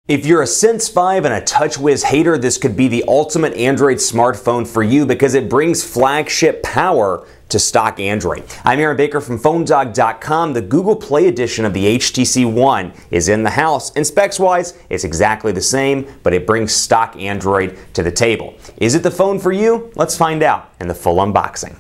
If you're a Sense 5 and a TouchWiz hater, this could be the ultimate Android smartphone for you because it brings flagship power to stock Android. I'm Aaron Baker from PhoneDog.com. The Google Play edition of the HTC One is in the house, and specs-wise, it's exactly the same, but it brings stock Android to the table. Is it the phone for you? Let's find out in the full unboxing.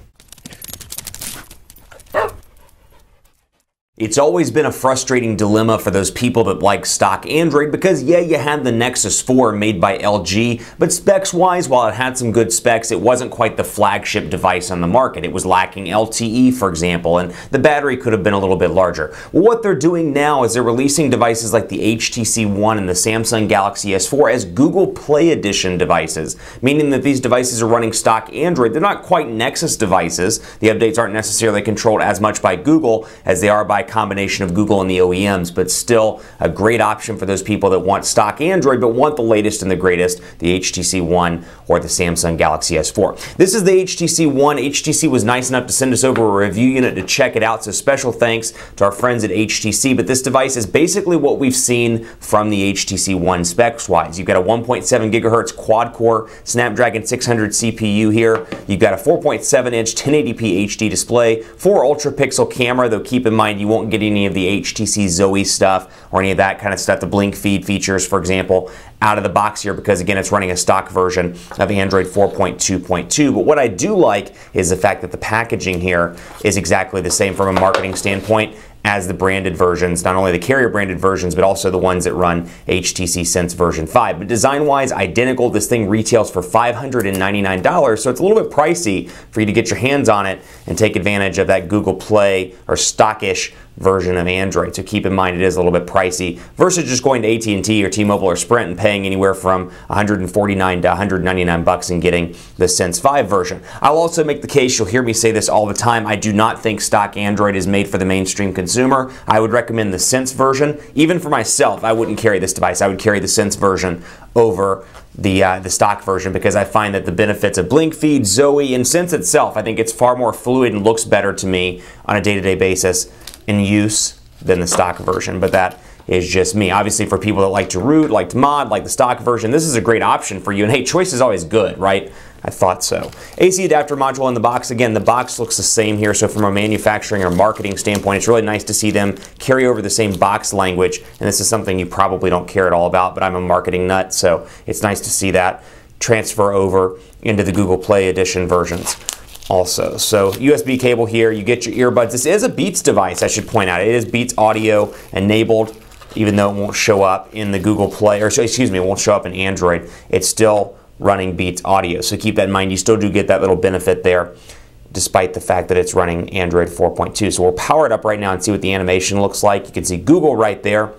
It's always been a frustrating dilemma for those people that like stock Android because, yeah, you had the Nexus 4 made by LG, but specs-wise, while it had some good specs, it wasn't quite the flagship device on the market. It was lacking LTE, for example, and the battery could have been a little bit larger. Well, what they're doing now is they're releasing devices like the HTC One and the Samsung Galaxy S4 as Google Play Edition devices, meaning that these devices are running stock Android. They're not quite Nexus devices. The updates aren't necessarily controlled as much by Google as they are by combination of Google and the OEMs, but still a great option for those people that want stock Android but want the latest and the greatest, the HTC One or the Samsung Galaxy S4. This is the HTC One. HTC was nice enough to send us over a review unit to check it out, so special thanks to our friends at HTC, but this device is basically what we've seen from the HTC One specs-wise. You've got a 1.7 gigahertz quad-core Snapdragon 600 CPU here. You've got a 4.7-inch 1080p HD display, 4 ultra-pixel camera, though keep in mind you won't get any of the HTC Zoe stuff or any of that kind of stuff, the BlinkFeed features, for example, out of the box here because, again, it's running a stock version of Android 4.2.2. But what I do like is the fact that the packaging here is exactly the same from a marketing standpoint as the branded versions, not only the carrier branded versions, but also the ones that run HTC Sense version 5. But design-wise, identical. This thing retails for $599, so it's a little bit pricey for you to get your hands on it and take advantage of that Google Play or stockish version of Android. So keep in mind it is a little bit pricey versus just going to AT&T or T-Mobile or Sprint and paying anywhere from $149 to $199 and getting the Sense 5 version. I'll also make the case, you'll hear me say this all the time, I do not think stock Android is made for the mainstream consumer. I would recommend the Sense version. Even for myself, I wouldn't carry this device. I would carry the Sense version over the stock version because I find that the benefits of BlinkFeed, Zoe, and Sense itself, I think it's far more fluid and looks better to me on a day-to-day basis in use than the stock version, but that is just me. Obviously, for people that like to root, like to mod, like the stock version, this is a great option for you. And hey, choice is always good, right? I thought so. AC adapter module in the box. Again, the box looks the same here, so from a manufacturing or marketing standpoint, it's really nice to see them carry over the same box language, and this is something you probably don't care at all about, but I'm a marketing nut, so it's nice to see that transfer over into the Google Play Edition versions also. So USB cable here, you get your earbuds. This is a Beats device, I should point out. It is Beats audio enabled, even though it won't show up in the Google Play, or excuse me, it won't show up in Android. It's still running Beats audio. So keep that in mind. You still do get that little benefit there, despite the fact that it's running Android 4.2. So we'll power it up right now and see what the animation looks like. You can see Google right there.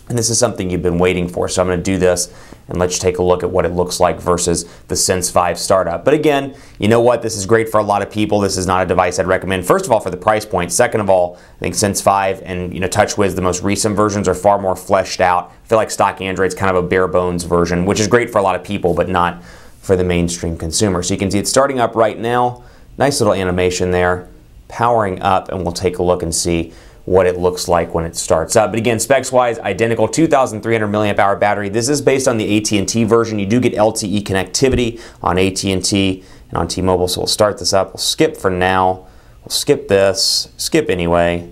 And this is something you've been waiting for, so I'm going to do this and let's take a look at what it looks like versus the Sense 5 startup. But again, you know what? This is great for a lot of people. This is not a device I'd recommend. First of all, for the price point. Second of all, I think Sense 5 and TouchWiz, the most recent versions, are far more fleshed out. I feel like stock Android's kind of a bare bones version, which is great for a lot of people, but not for the mainstream consumer. So you can see it's starting up right now. Nice little animation there, powering up, and we'll take a look and see what it looks like when it starts up. But again, specs-wise, identical, 2,300 milliamp hour battery. This is based on the AT&T version. You do get LTE connectivity on AT&T and on T-Mobile, so we'll start this up. We'll skip for now. We'll skip this, skip anyway.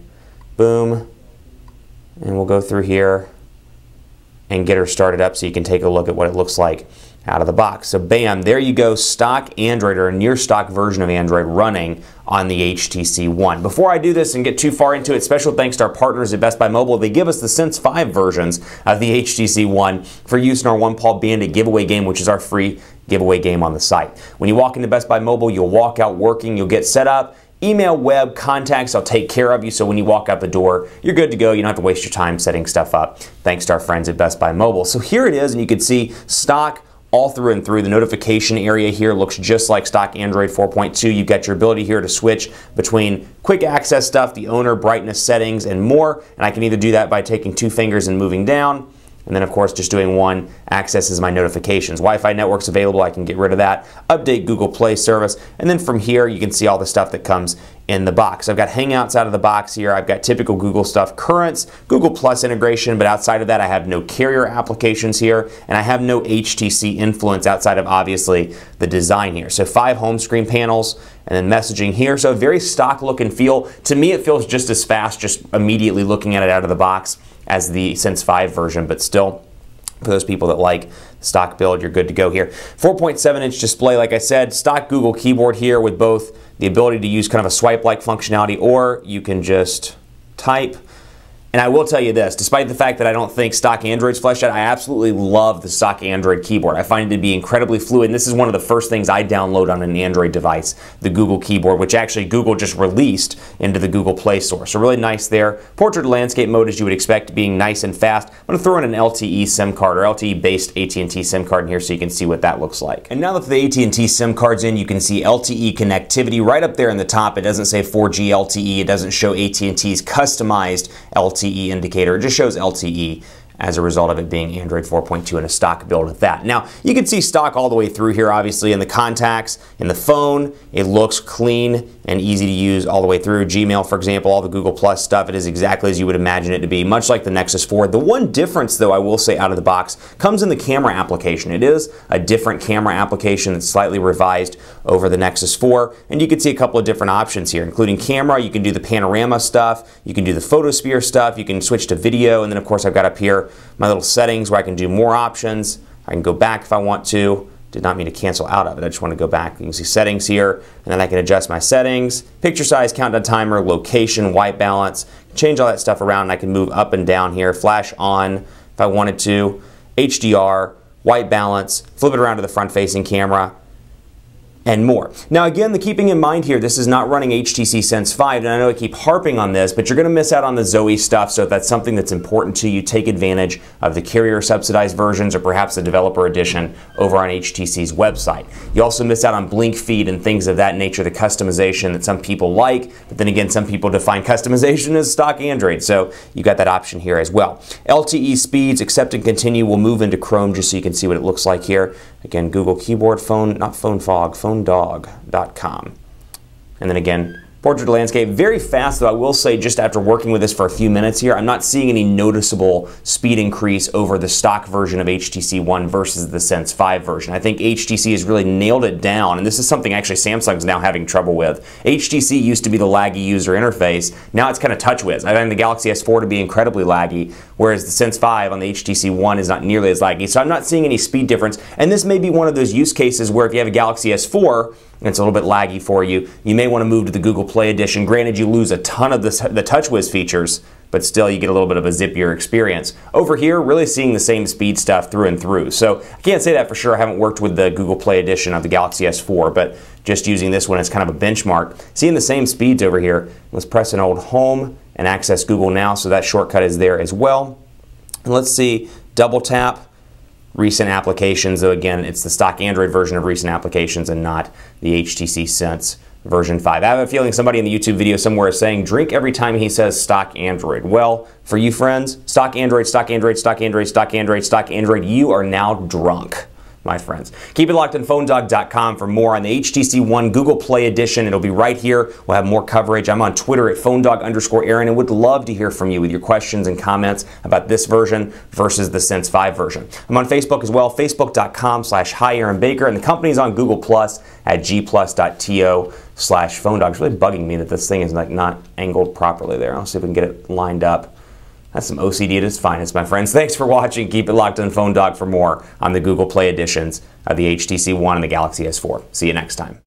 Boom. And we'll go through here and get her started up so you can take a look at what it looks like out of the box. So bam, there you go, stock Android or a near stock version of Android running on the HTC One. Before I do this and get too far into it, special thanks to our partners at Best Buy Mobile. They give us the Sense 5 versions of the HTC One for use in our One Paw Bandit giveaway game, which is our free giveaway game on the site. When you walk into Best Buy Mobile, you'll walk out working, you'll get set up, email, web, contacts, I'll take care of you, so when you walk out the door, you're good to go. You don't have to waste your time setting stuff up, thanks to our friends at Best Buy Mobile. So here it is, and you can see stock all through and through. The notification area here looks just like stock Android 4.2. You've got your ability here to switch between quick access stuff, the owner, brightness settings, and more. And I can either do that by taking 2 fingers and moving down, and then of course just doing one, accesses my notifications. Wi-Fi network's available, I can get rid of that. Update Google Play service, and then from here you can see all the stuff that comes in the box. I've got Hangouts out of the box here. I've got typical Google stuff, Currents, Google Plus integration, but outside of that I have no carrier applications here, and I have no HTC influence outside of obviously the design here. So 5 home screen panels, and then messaging here. So a very stock look and feel. To me it feels just as fast just immediately looking at it out of the box as the Sense 5 version, but still, for those people that like stock build, you're good to go here. 4.7-inch display, like I said, stock Google keyboard here with both the ability to use kind of a swipe-like functionality, or you can just type. And I will tell you this, despite the fact that I don't think stock Android's fleshed out, I absolutely love the stock Android keyboard. I find it to be incredibly fluid, and this is one of the first things I download on an Android device, the Google keyboard, which actually Google just released into the Google Play Store. So really nice there. Portrait landscape mode, as you would expect, being nice and fast. I'm going to throw in an LTE SIM card, or LTE-based AT&T SIM card in here so you can see what that looks like. And now that the AT&T SIM card's in, you can see LTE connectivity right up there in the top. It doesn't say 4G LTE. It doesn't show AT&T's customized LTE indicator. It just shows LTE as a result of it being Android 4.2 and a stock build with that. Now, you can see stock all the way through here, obviously, in the contacts, in the phone. It looks clean and easy to use all the way through. Gmail, for example, all the Google Plus stuff, it is exactly as you would imagine it to be, much like the Nexus 4. The one difference, though, I will say out of the box, comes in the camera application. It is a different camera application that's slightly revised over the Nexus 4, and you can see a couple of different options here, including camera. You can do the panorama stuff, you can do the photosphere stuff, you can switch to video, and then, of course, I've got up here my little settings where I can do more options. I can go back if I want to. Did not mean to cancel out of it. I just want to go back. You can see settings here, and then I can adjust my settings, picture size, countdown timer, location, white balance, change all that stuff around, and I can move up and down here, flash on if I wanted to, HDR, white balance, flip it around to the front-facing camera, and more. Now again, the keeping in mind here, this is not running HTC Sense 5, and I know I keep harping on this, but you're going to miss out on the Zoe stuff, so if that's something that's important to you, take advantage of the carrier subsidized versions or perhaps the developer edition over on HTC's website. You also miss out on BlinkFeed and things of that nature, the customization that some people like, but then again, some people define customization as stock Android, so you got that option here as well. LTE speeds, accept and continue. We'll move into Chrome just so you can see what it looks like here. Again, Google keyboard, phone, not phone fog, phonedog.com. And then again, portrait landscape, very fast though. I will say, just after working with this for a few minutes here, I'm not seeing any noticeable speed increase over the stock version of HTC One versus the Sense 5 version. I think HTC has really nailed it down, and this is something actually Samsung's now having trouble with. HTC used to be the laggy user interface. Now it's kind of TouchWiz. I find the Galaxy S4 to be incredibly laggy, whereas the Sense 5 on the HTC One is not nearly as laggy. So I'm not seeing any speed difference, and this may be one of those use cases where if you have a Galaxy S4 and it's a little bit laggy for you, you may want to move to the Google Play Edition. Granted, you lose a ton of the TouchWiz features, but still you get a little bit of a zippier experience. Over here, really seeing the same speed stuff through and through. So I can't say that for sure. I haven't worked with the Google Play Edition of the Galaxy S4, but just using this one as kind of a benchmark. Seeing the same speeds over here. Let's press an old home and access Google Now, so that shortcut is there as well. And let's see, double tap. Recent applications, though again, it's the stock Android version of recent applications and not the HTC Sense version 5. I have a feeling somebody in the YouTube video somewhere is saying, drink every time he says stock Android. Well, for you friends, stock Android, stock Android, stock Android, stock Android, stock Android, you are now drunk, my friends. Keep it locked on phonedog.com for more on the HTC One Google Play Edition. It'll be right here. We'll have more coverage. I'm on Twitter at phonedog_Aaron and would love to hear from you with your questions and comments about this version versus the Sense 5 version. I'm on Facebook as well, facebook.com/HiAaronBaker, and the company's on Google Plus at gplus.to/phonedog. It's really bugging me that this thing is like not angled properly there. I'll see if we can get it lined up. That's some OCD at its finest, my friends. Thanks for watching. Keep it locked on PhoneDog for more on the Google Play editions of the HTC One and the Galaxy S4. See you next time.